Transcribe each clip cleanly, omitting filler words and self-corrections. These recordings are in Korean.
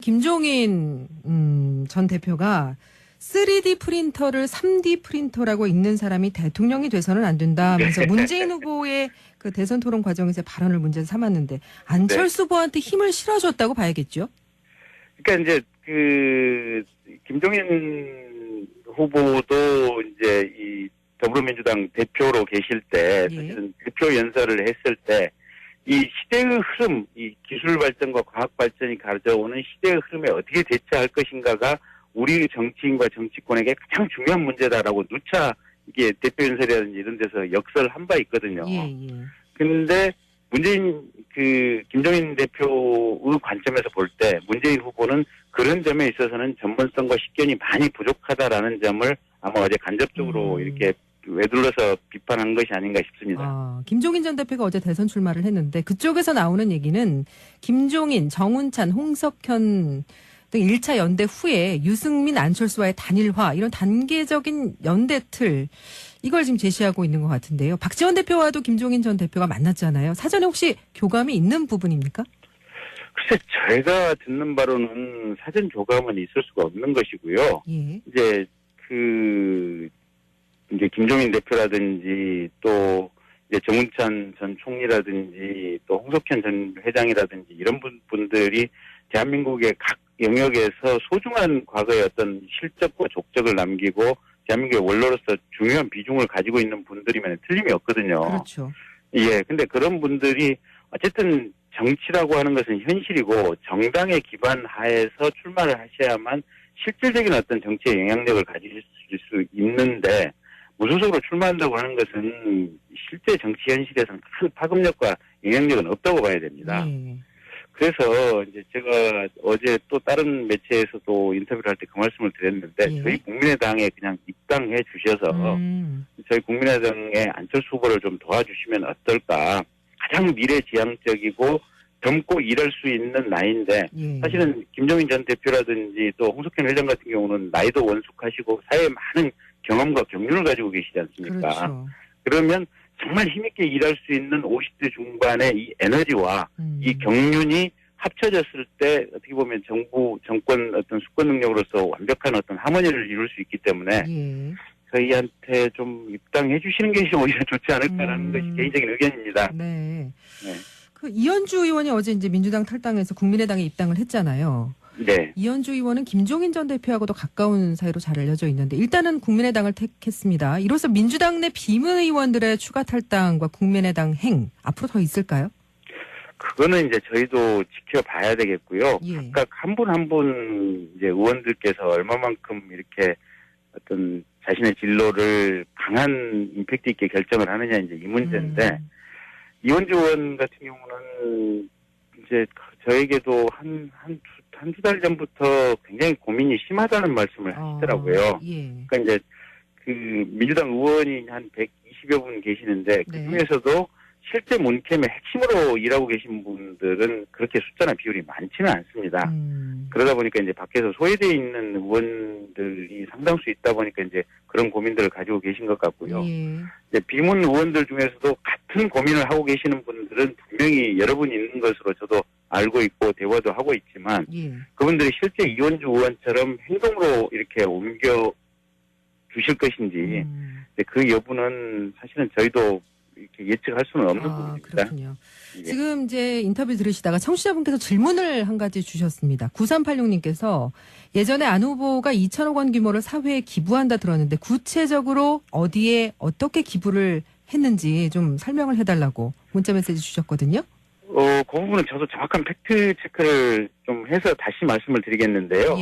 김종인 전 대표가 3D 프린터를 3D 프린터라고 읽는 사람이 대통령이 돼서는 안 된다면서 문재인 후보의 그 대선 토론 과정에서 발언을 문제 삼았는데 안철수 후보한테 힘을 실어줬다고 봐야겠죠? 그러니까 이제 김종인 후보도 이제 이 더불어민주당 대표로 계실 때 사실은 대표 연설을 했을 때 이 시대의 흐름, 이 기술 발전과 과학 발전이 가져오는 시대의 흐름에 어떻게 대처할 것인가가 우리 정치인과 정치권에게 가장 중요한 문제다라고 누차 이게 대표 연설이라든지 이런 데서 역설한 바 있거든요. 그런데 김종인 대표의 관점에서 볼 때 문재인 후보는 그런 점에 있어서는 전문성과 식견이 많이 부족하다라는 점을 아마 어제 간접적으로 이렇게 외둘러서 비판한 것이 아닌가 싶습니다. 김종인 전 대표가 어제 대선 출마를 했는데 그쪽에서 나오는 얘기는 김종인, 정운찬, 홍석현 등 1차 연대 후에 유승민, 안철수와의 단일화 이런 단계적인 연대 틀 이걸 지금 제시하고 있는 것 같은데요. 박지원 대표와도 김종인 전 대표가 만났잖아요. 사전에 혹시 교감이 있는 부분입니까? 글쎄 제가 듣는 바로는 사전 교감은 있을 수가 없는 것이고요. 이제 김종인 대표라든지 또 이제 정운찬 전 총리라든지 또 홍석현 전 회장이라든지 이런 분들이 대한민국의 각 영역에서 소중한 과거의 어떤 실적과 족적을 남기고 대한민국의 원로로서 중요한 비중을 가지고 있는 분들이면 틀림이 없거든요. 그렇죠. 예, 근데 그런 분들이 어쨌든 정치라고 하는 것은 현실이고 정당의 기반 하에서 출마를 하셔야만 실질적인 어떤 정치의 영향력을 가질 수 있는데 무소속으로 출마한다고 하는 것은 실제 정치 현실에서는 큰 파급력과 영향력은 없다고 봐야 됩니다. 그래서 이제 제가 어제 또 다른 매체에서도 인터뷰를 할 때 그 말씀을 드렸는데 저희 국민의당에 그냥 입당해 주셔서 저희 국민의당의 안철수 후보를 좀 도와주시면 어떨까. 가장 미래지향적이고 젊고 일할 수 있는 나이인데 사실은 김종인 전 대표라든지 또 홍석현 회장 같은 경우는 나이도 원숙하시고 사회에 많은 경험과 경륜을 가지고 계시지 않습니까? 그렇죠. 그러면 정말 힘있게 일할 수 있는 50대 중반의 이 에너지와 이 경륜이 합쳐졌을 때 어떻게 보면 정권 어떤 수권 능력으로서 완벽한 어떤 하모니를 이룰 수 있기 때문에 저희한테 좀 입당해 주시는 게 오히려 좋지 않을까라는 것이 개인적인 의견입니다. 네. 그 이현주 의원이 어제 이제 민주당 탈당해서 국민의당에 입당을 했잖아요. 네. 이현주 의원은 김종인 전 대표하고도 가까운 사이로 잘 알려져 있는데 일단은 국민의당을 택했습니다. 이로써 민주당 내 비문의원들의 추가 탈당과 국민의당 행 앞으로 더 있을까요? 그거는 이제 저희도 지켜봐야 되겠고요. 각각 한 분 한 분 이제 의원들께서 얼마만큼 이렇게 어떤 자신의 진로를 강한 임팩트 있게 결정을 하느냐 이제 이 문제인데 이현주 의원 같은 경우는 이제 저에게도 한두 달 전부터 굉장히 고민이 심하다는 말씀을 하시더라고요. 그러니까 이제 그 민주당 의원이 한 120여 분 계시는데 그 중에서도 실제 문캠의 핵심으로 일하고 계신 분들은 그렇게 숫자나 비율이 많지는 않습니다. 그러다 보니까 이제 밖에서 소외되어 있는 의원들이 상당수 있다 보니까 이제 그런 고민들을 가지고 계신 것 같고요. 이제 비문 의원들 중에서도 같은 고민을 하고 계시는 분들은 분명히 여러 분 있는 것으로 저도 알고 있고 대화도 하고 있지만 그분들이 실제 이현주 의원처럼 행동으로 이렇게 옮겨 주실 것인지 그 여부는 사실은 저희도 이렇게 예측할 수는 없는 부분입니다. 그렇군요. 지금 이제 인터뷰 들으시다가 청취자분께서 질문을 한 가지 주셨습니다. 9386님께서 예전에 안 후보가 2천억 원 규모를 사회에 기부한다 들었는데 구체적으로 어디에 어떻게 기부를 했는지 좀 설명을 해달라고 문자 메시지 주셨거든요. 그 부분은 저도 정확한 팩트 체크를 좀 해서 다시 말씀을 드리겠는데요.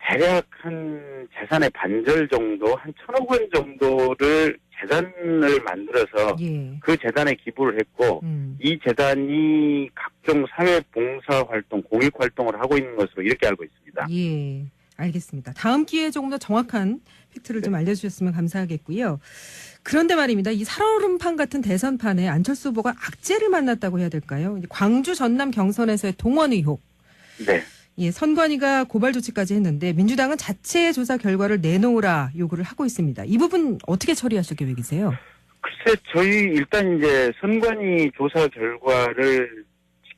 대략 한 재산의 반절 정도, 한 1,000억 원 정도를 재단을 만들어서 그 재단에 기부를 했고 이 재단이 각종 사회봉사 활동, 공익 활동을 하고 있는 것으로 이렇게 알고 있습니다. 알겠습니다. 다음 기회에 조금 더 정확한 팩트를 좀 알려주셨으면 감사하겠고요. 그런데 말입니다. 이 살얼음판 같은 대선판에 안철수 후보가 악재를 만났다고 해야 될까요? 광주 전남 경선에서의 동원 의혹. 선관위가 고발 조치까지 했는데 민주당은 자체 조사 결과를 내놓으라 요구를 하고 있습니다. 이 부분 어떻게 처리하실 계획이세요? 글쎄 저희 일단 이제 선관위 조사 결과를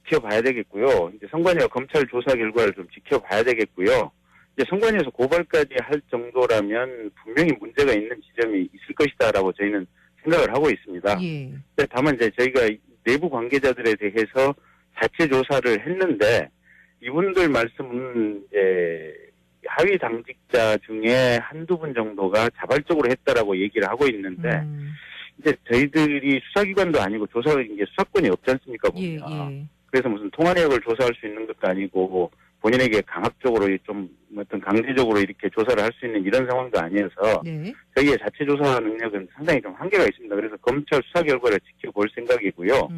지켜봐야 되겠고요. 이제 선관위와 검찰 조사 결과를 좀 지켜봐야 되겠고요. 이제 선관위에서 고발까지 할 정도라면 분명히 문제가 있는 지점이 있을 것이다라고 저희는 생각을 하고 있습니다. 예. 다만 이제 저희가 내부 관계자들에 대해서 자체 조사를 했는데 이분들 말씀은 이제 하위 당직자 중에 한두 분 정도가 자발적으로 했다라고 얘기를 하고 있는데 이제 저희들이 수사기관도 아니고 이제 수사권이 없지 않습니까? 보면. 예. 그래서 무슨 통화 내역을 조사할 수 있는 것도 아니고 본인에게 강압적으로 좀 어떤 강제적으로 이렇게 조사를 할 수 있는 이런 상황도 아니어서 네. 저희의 자체 조사 능력은 상당히 좀 한계가 있습니다. 그래서 검찰 수사 결과를 지켜볼 생각이고요.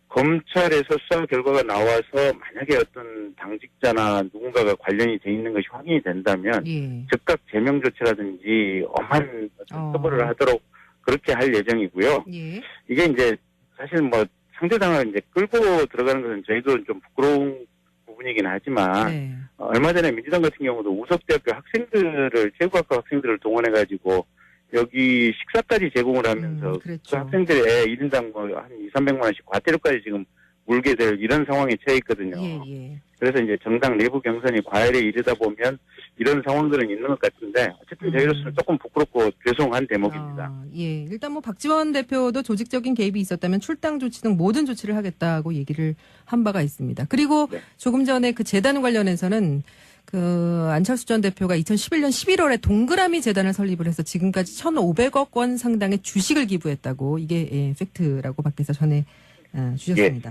검찰에서 수사 결과가 나와서 만약에 어떤 당직자나 누군가가 관련이 돼 있는 것이 확인이 된다면 예. 즉각 제명 조치라든지 엄한 어떤 처벌을 하도록 그렇게 할 예정이고요. 예. 이게 이제 사실 뭐 상대방을 이제 끌고 들어가는 것은 저희도 좀 부끄러운 부분이긴 하지만 네. 얼마 전에 민주당 같은 경우도 우석대학교 학생들을 체육학과 학생들을 동원해가지고 여기 식사까지 제공을 하면서 그랬죠. 그 학생들의 1인당 뭐 한 200~300만 원씩 과태료까지 지금 물게 될 이런 상황에 처해 있거든요. 예. 그래서 이제 정당 내부 경선이 과열에 이르다 보면 이런 상황들은 있는 것 같은데 어쨌든 저희로서는 조금 부끄럽고 죄송한 대목입니다. 예. 일단 뭐 박지원 대표도 조직적인 개입이 있었다면 출당 조치 등 모든 조치를 하겠다고 얘기를 한 바가 있습니다. 그리고 네. 조금 전에 그 재단 관련해서는 그 안철수 전 대표가 2011년 11월에 동그라미 재단을 설립을 해서 지금까지 1,500억 원 상당의 주식을 기부했다고 이게 팩트라고 밖에서 전해 주셨습니다.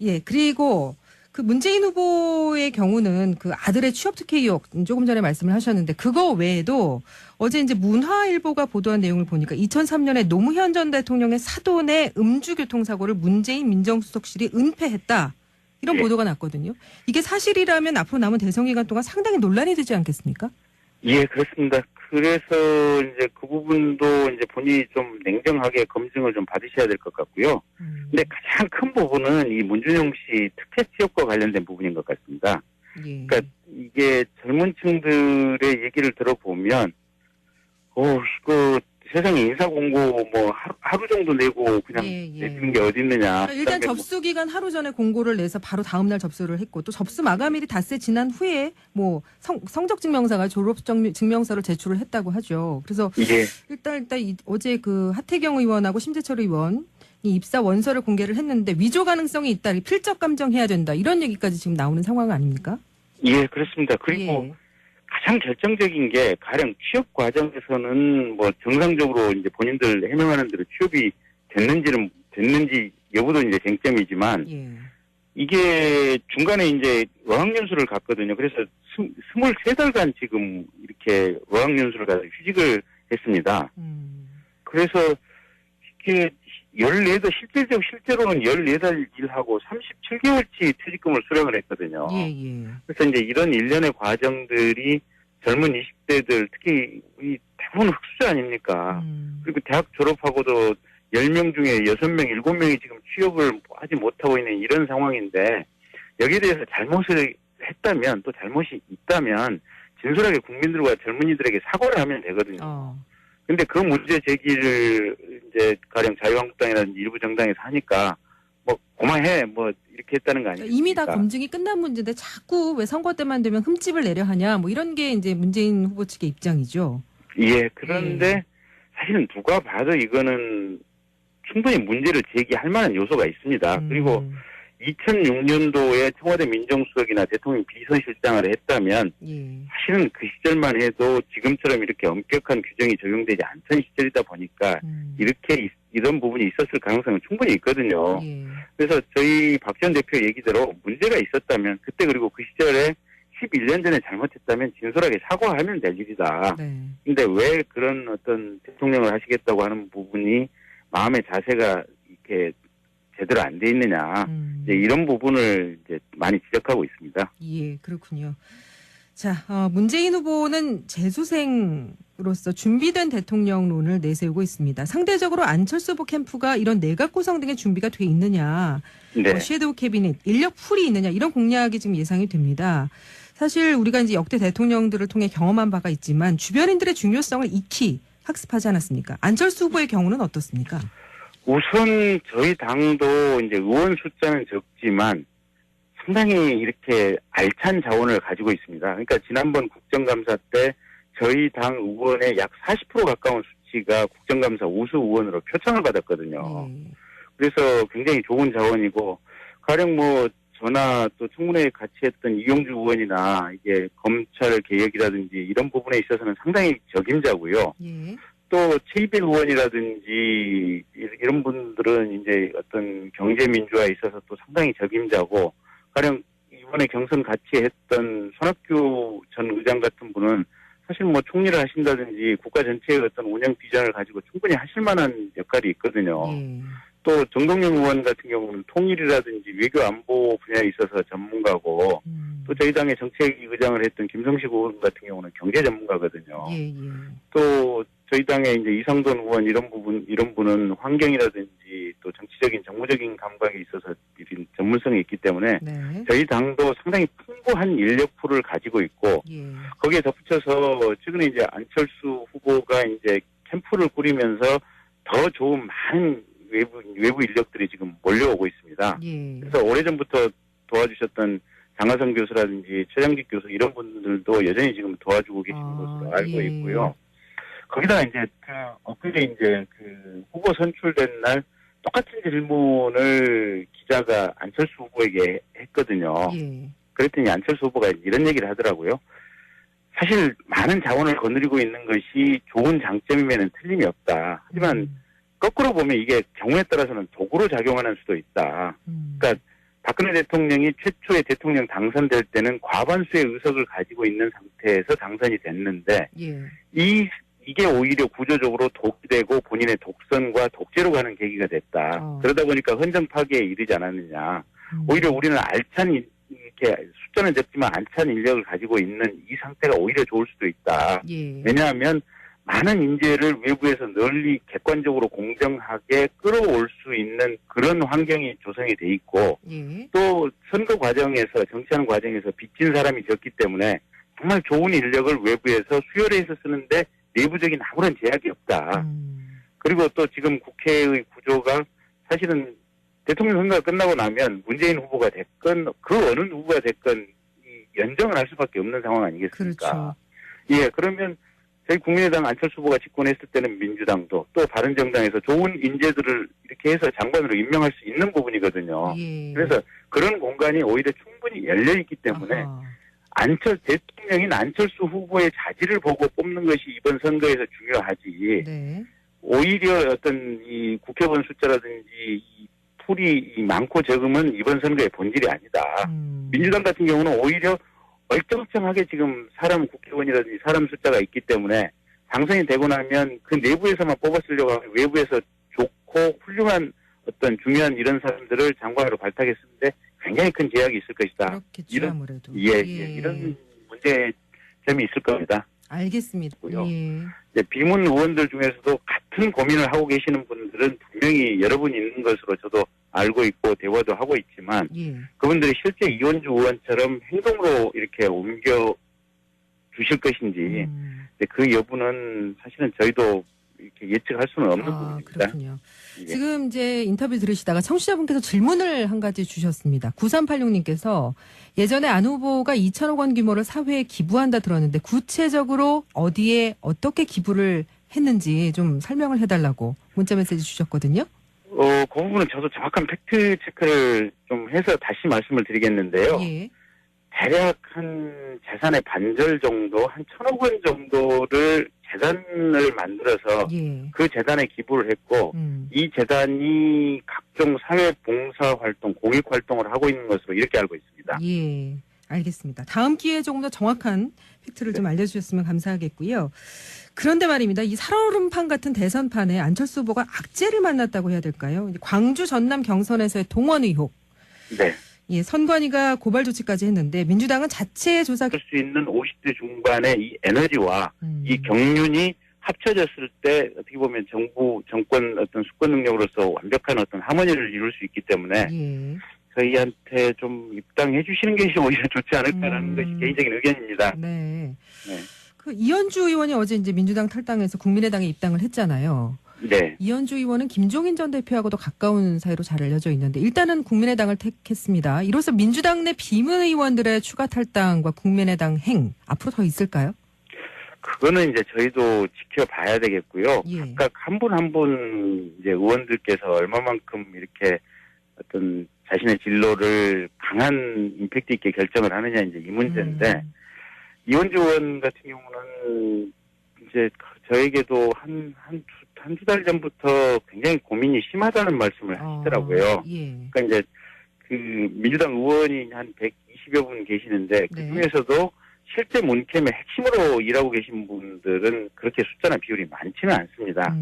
예. 그리고 그 문재인 후보의 경우는 그 아들의 취업 특혜 의혹 조금 전에 말씀을 하셨는데 그거 외에도 어제 이제 문화일보가 보도한 내용을 보니까 2003년에 노무현 전 대통령의 사돈의 음주교통사고를 문재인 민정수석실이 은폐했다. 이런 보도가 났거든요. 이게 사실이라면 앞으로 남은 대선 기간 동안 상당히 논란이 되지 않겠습니까? 예, 그렇습니다. 그래서 이제 그 부분도 이제 본인이 좀 냉정하게 검증을 좀 받으셔야 될 것 같고요. 근데 가장 큰 부분은 이 문준용 씨 특혜 취업과 관련된 부분인 것 같습니다. 예. 그러니까 이게 젊은 층들의 얘기를 들어보면, 이거 세상에 인사공고 뭐 하루 정도 내고 그냥 내주는 게 어디 있느냐. 일단 접수 기간 하루 전에 공고를 내서 바로 다음 날 접수를 했고 또 접수 마감일이 닷새 지난 후에 뭐 성적 증명서가 졸업 증명서를 제출을 했다고 하죠. 그래서 일단 어제 그 하태경 의원하고 심재철 의원이 입사 원서를 공개를 했는데 위조 가능성이 있다. 필적 감정해야 된다. 이런 얘기까지 지금 나오는 상황 아닙니까? 예, 그렇습니다. 그리고 가장 결정적인 게 가령 취업 과정에서는 뭐 정상적으로 이제 본인들 해명하는 대로 취업이 됐는지 여부도 이제 쟁점이지만 이게 중간에 이제 어학연수를 갔거든요. 그래서 23달간 지금 이렇게 어학연수를 가서 휴직을 했습니다. 그래서 이게 14달 실제로는 14달 일하고 37개월치 퇴직금을 수령을 했거든요. 그래서 이제 이런 일련의 과정들이 젊은 20대들 특히 이 대부분 흑수저 아닙니까? 그리고 대학 졸업하고도 10명 중에 6명, 7명이 지금 취업을 하지 못하고 있는 이런 상황인데 여기에 대해서 잘못을 했다면 또 잘못이 있다면 진솔하게 국민들과 젊은이들에게 사과를 하면 되거든요. 근데 그 문제 제기를 이제 가령 자유한국당이라든지 일부 정당에서 하니까 뭐 고마해 뭐 이렇게 했다는 거 아니에요? 이미 다 검증이 끝난 문제인데 자꾸 왜 선거 때만 되면 흠집을 내려 하냐 뭐 이런 게 이제 문재인 후보 측의 입장이죠. 예. 그런데 사실은 누가 봐도 이거는 충분히 문제를 제기할 만한 요소가 있습니다. 그리고 2006년도에 청와대 민정수석이나 대통령 비서실장을 했다면 사실은 그 시절만 해도 지금처럼 이렇게 엄격한 규정이 적용되지 않던 시절이다 보니까 이런 부분이 있었을 가능성은 충분히 있거든요. 그래서 저희 박 전 대표 얘기대로 문제가 있었다면 그때 그리고 그 시절에 11년 전에 잘못했다면 진솔하게 사과하면 될 일이다. 근데 왜 그런 어떤 대통령을 하시겠다고 하는 부분이 마음의 자세가 이렇게 제대로 안 돼 있느냐. 이제 이런 부분을 이제 많이 지적하고 있습니다. 예, 그렇군요. 자, 문재인 후보는 재수생으로서 준비된 대통령론을 내세우고 있습니다. 상대적으로 안철수 후보 캠프가 이런 내각 구성 등의 준비가 돼 있느냐, 섀도우 캐비닛, 인력 풀이 있느냐 이런 공략이 지금 예상이 됩니다. 사실 우리가 이제 역대 대통령들을 통해 경험한 바가 있지만 주변인들의 중요성을 익히 학습하지 않았습니까? 안철수 후보의 경우는 어떻습니까? 우선 저희 당도 이제 의원 숫자는 적지만 상당히 이렇게 알찬 자원을 가지고 있습니다. 그러니까 지난번 국정감사 때 저희 당 의원의 약 40% 가까운 수치가 국정감사 우수 의원으로 표창을 받았거든요. 그래서 굉장히 좋은 자원이고, 가령 뭐 저나 또 청문회에 같이 했던 이용주 의원이나 이게 검찰 개혁이라든지 이런 부분에 있어서는 상당히 적임자고요. 또 최이백 의원이라든지 이런 분들은 이제 어떤 경제 민주화에 있어서 또 상당히 적임자고, 가령 이번에 경선 같이 했던 손학규 전 의장 같은 분은 사실 뭐 총리를 하신다든지 국가 전체의 어떤 운영 비전을 가지고 충분히 하실 만한 역할이 있거든요. 또 정동영 의원 같은 경우는 통일이라든지 외교 안보 분야에 있어서 전문가고, 또 저희 당의 정책의장을 했던 김성식 의원 같은 경우는 경제 전문가거든요. 또 저희 당의 이제 이상돈 의원 이런 분은 환경이라든지 또 정치적인 정무적인 감각에 있어서 이런 전문성이 있기 때문에 저희 당도 상당히 풍부한 인력풀을 가지고 있고, 거기에 덧붙여서 최근에 이제 안철수 후보가 이제 캠프를 꾸리면서 더 좋은 많은 외부 인력들이 지금 몰려오고 있습니다. 그래서 오래전부터 도와주셨던 장하성 교수라든지 최장직 교수 이런 분들도 여전히 지금 도와주고 계시는 것으로 알고 있고요. 거기다가 이제 엊그제 이제 후보 선출된 날 똑같은 질문을 기자가 안철수 후보에게 했거든요. 그랬더니 안철수 후보가 이런 얘기를 하더라고요. 사실 많은 자원을 거느리고 있는 것이 좋은 장점이면 틀림이 없다. 하지만 거꾸로 보면 이게 경우에 따라서는 도구로 작용하는 수도 있다. 그러니까 박근혜 대통령이 최초에 대통령 당선될 때는 과반수의 의석을 가지고 있는 상태에서 당선이 됐는데 이게 오히려 구조적으로 독이 되고 본인의 독선과 독재로 가는 계기가 됐다. 그러다 보니까 헌정 파괴에 이르지 않았느냐. 오히려 우리는 이렇게 숫자는 적지만 알찬 인력을 가지고 있는 이 상태가 오히려 좋을 수도 있다. 왜냐하면 많은 인재를 외부에서 널리 객관적으로 공정하게 끌어올 수 있는 그런 환경이 조성이 돼 있고, 또 선거 과정에서 정치하는 과정에서 빚진 사람이 적기 때문에 정말 좋은 인력을 외부에서 수혈해서 쓰는데 내부적인 아무런 제약이 없다. 그리고 또 지금 국회의 구조가 사실은 대통령 선거가 끝나고 나면 문재인 후보가 됐건 그 어느 후보가 됐건 연정을 할 수밖에 없는 상황 아니겠습니까? 그렇죠. 그러면 저희 국민의당 안철수 후보가 집권했을 때는 민주당도 또 바른정당에서 좋은 인재들을 이렇게 해서 장관으로 임명할 수 있는 부분이거든요. 그래서 그런 공간이 오히려 충분히 열려 있기 때문에 대통령인 안철수 후보의 자질을 보고 뽑는 것이 이번 선거에서 중요하지. 오히려 어떤 이 국회의원 숫자라든지 이 풀이 많고 적음은 이번 선거의 본질이 아니다. 민주당 같은 경우는 오히려 얼쩡쩡하게 지금 국회의원이라든지 사람 숫자가 있기 때문에 당선이 되고 나면 그 내부에서만 뽑았으려고 하면 외부에서 좋고 훌륭한 어떤 중요한 이런 사람들을 장관으로 발탁했는데 굉장히 큰 제약이 있을 것이다. 그렇겠죠, 아무래도. 이런 문제점이 있을 겁니다. 알겠습니다. 비문 의원들 중에서도 같은 고민을 하고 계시는 분들은 분명히 여러분 있는 것으로 저도 알고 있고 대화도 하고 있지만 그분들이 실제 이원주 의원처럼 행동으로 이렇게 옮겨 주실 것인지 그 여부는 사실은 저희도 이렇게 예측할 수는 없는 부분입니다. 그렇군요. 지금 이제 인터뷰 들으시다가 청취자분께서 질문을 한 가지 주셨습니다. 9386님께서 예전에 안 후보가 2천억 원 규모를 사회에 기부한다 들었는데 구체적으로 어디에 어떻게 기부를 했는지 좀 설명을 해달라고 문자 메시지 주셨거든요. 그 부분은 저도 정확한 팩트 체크를 좀 해서 다시 말씀을 드리겠는데요. 대략 한 재산의 반절 정도, 한 1,000억 원 정도를 재단을 만들어서 그 재단에 기부를 했고 이 재단이 각종 사회봉사 활동, 공익 활동을 하고 있는 것으로 이렇게 알고 있습니다. 알겠습니다. 다음 기회에 조금 더 정확한 팩트를 좀 알려주셨으면 감사하겠고요. 그런데 말입니다. 이 살얼음판 같은 대선판에 안철수 후보가 악재를 만났다고 해야 될까요? 광주 전남 경선에서의 동원 의혹. 선관위가 고발 조치까지 했는데 민주당은 자체 조사할 수 있는 50대 중반의 이 에너지와 이 경륜이 합쳐졌을 때 어떻게 보면 정권 어떤 수권 능력으로서 완벽한 어떤 하모니를 이룰 수 있기 때문에 저희한테 좀 입당해 주시는 것이 오히려 좋지 않을까라는 것이 개인적인 의견입니다. 그 이현주 의원이 어제 이제 민주당 탈당해서 국민의당에 입당을 했잖아요. 네. 이현주 의원은 김종인 전 대표하고도 가까운 사이로 잘 알려져 있는데 일단은 국민의당을 택했습니다. 이로써 민주당 내 비문 의원들의 추가 탈당과 국민의당 행 앞으로 더 있을까요? 그거는 이제 저희도 지켜봐야 되겠고요. 예. 각각 한 분 한 분 이제 의원들께서 얼마만큼 이렇게 어떤 자신의 진로를 강한 임팩트 있게 결정을 하느냐 이제 이 문제인데 이현주 의원 같은 경우는 이제 저에게도 한두 달 전부터 굉장히 고민이 심하다는 말씀을 하시더라고요. 예. 그러니까 이제 그 민주당 의원이 한 120여 분 계시는데 그 중에서도 실제 문캠의 핵심으로 일하고 계신 분들은 그렇게 숫자나 비율이 많지는 않습니다.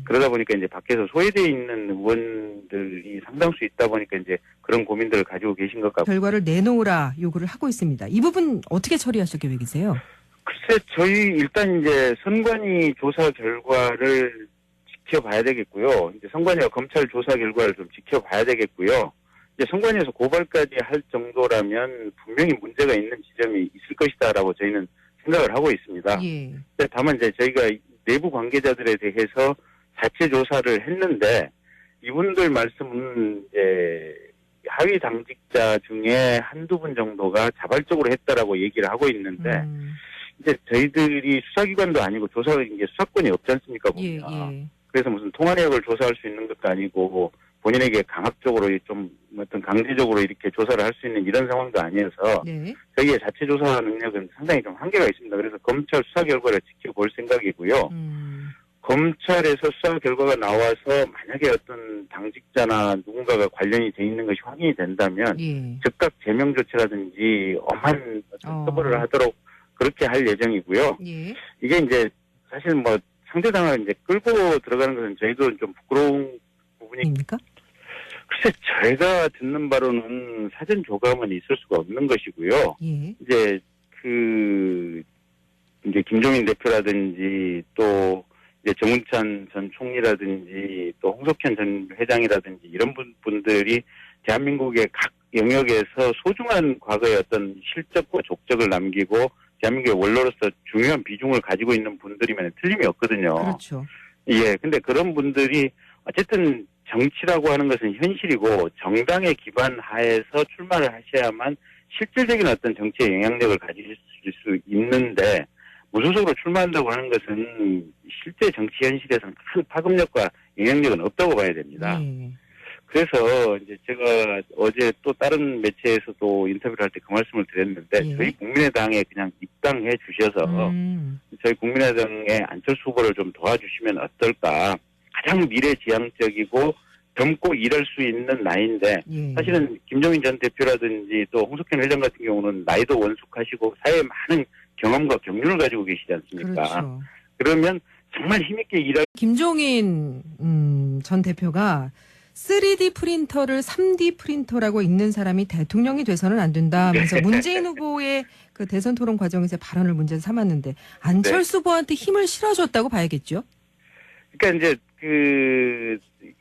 그러다 보니까 이제 밖에서 소외되어 있는 의원들이 상당수 있다 보니까 이제 그런 고민들을 가지고 계신 것 같고. 결과를 내놓으라 요구를 하고 있습니다. 이 부분 어떻게 처리하실 계획이세요? 글쎄, 저희 일단 이제 선관위 조사 결과를 지켜봐야 되겠고요. 이제 선관위와 검찰 조사 결과를 좀 지켜봐야 되겠고요. 이제 선관위에서 고발까지 할 정도라면 분명히 문제가 있는 지점이 있을 것이다라고 저희는 생각을 하고 있습니다. 예. 다만 이제 저희가 내부 관계자들에 대해서 자체 조사를 했는데 이분들 말씀은 이제 하위 당직자 중에 한두 분 정도가 자발적으로 했다라고 얘기를 하고 있는데 이제 저희들이 수사기관도 아니고 이제 수사권이 없지 않습니까? 보면. 예. 그래서 무슨 통화 내역을 조사할 수 있는 것도 아니고 본인에게 강압적으로 좀 어떤 강제적으로 이렇게 조사를 할 수 있는 이런 상황도 아니어서 네. 저희의 자체 조사 능력은 상당히 좀 한계가 있습니다. 그래서 검찰 수사 결과를 지켜볼 생각이고요. 검찰에서 수사 결과가 나와서 만약에 어떤 당직자나 누군가가 관련이 돼 있는 것이 확인이 된다면 즉각 제명 조치라든지 엄한 처벌을 하도록 그렇게 할 예정이고요. 예. 이게 이제 사실 뭐 상대방을 이제 끌고 들어가는 것은 저희도 좀 부끄러운 부분입니까? 글쎄, 저희가 듣는 바로는 사전 조감은 있을 수가 없는 것이고요. 예. 이제 이제 김종인 대표라든지 또 이제 정운찬 전 총리라든지 또 홍석현 전 회장이라든지 이런 분들이 대한민국의 각 영역에서 소중한 과거의 어떤 실적과 족적을 남기고 대한민국의 원로로서 중요한 비중을 가지고 있는 분들이면 틀림이 없거든요. 그렇죠. 예, 근데 그런 분들이 어쨌든 정치라고 하는 것은 현실이고 정당에 기반하에서 출마를 하셔야만 실질적인 어떤 정치의 영향력을 가질 수 있는데 무소속으로 출마한다고 하는 것은 실제 정치 현실에서는 큰 파급력과 영향력은 없다고 봐야 됩니다. 그래서 이제 제가 어제 또 다른 매체에서도 인터뷰를 할 때 그 말씀을 드렸는데 저희 국민의당에 그냥 입당해 주셔서 저희 국민의당의 안철수 후보를 좀 도와주시면 어떨까. 가장 미래지향적이고 젊고 일할 수 있는 나이인데 사실은 김종인 전 대표라든지 또 홍석현 회장 같은 경우는 나이도 원숙하시고 사회에 많은 경험과 경륜을 가지고 계시지 않습니까? 그렇죠. 그러면 정말 힘있게 일할 김종인 전 대표가 3D 프린터를 3D 프린터라고 읽는 사람이 대통령이 돼서는 안 된다 하면서 문재인 후보의 그 대선 토론 과정에서 발언을 문제 삼았는데 안철수 후보한테 힘을 실어줬다고 봐야겠죠? 그러니까 이제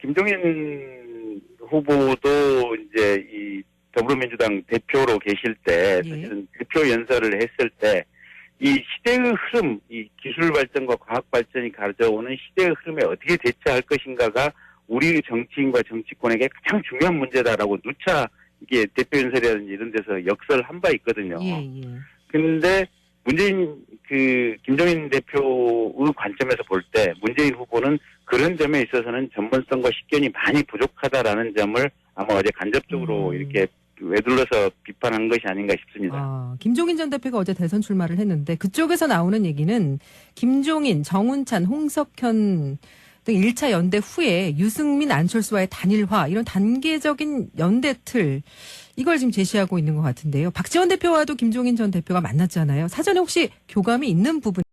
김종인 후보도 이제 이 더불어민주당 대표로 계실 때 사실은 대표 연설을 했을 때 이 시대의 흐름, 이 기술 발전과 과학 발전이 가져오는 시대의 흐름에 어떻게 대처할 것인가가 우리 정치인과 정치권에게 가장 중요한 문제다라고 누차 이게 대표 연설이라든지 이런 데서 역설을 한 바 있거든요. 그런데 김종인 대표의 관점에서 볼 때 문재인 후보는 그런 점에 있어서는 전문성과 식견이 많이 부족하다라는 점을 아마 어제 간접적으로 이렇게 외둘러서 비판한 것이 아닌가 싶습니다. 김종인 전 대표가 어제 대선 출마를 했는데 그쪽에서 나오는 얘기는 김종인, 정운찬, 홍석현 등 1차 연대 후에 유승민, 안철수와의 단일화 이런 단계적인 연대 틀 이걸 지금 제시하고 있는 것 같은데요. 박지원 대표와도 김종인 전 대표가 만났잖아요. 사전에 혹시 교감이 있는 부분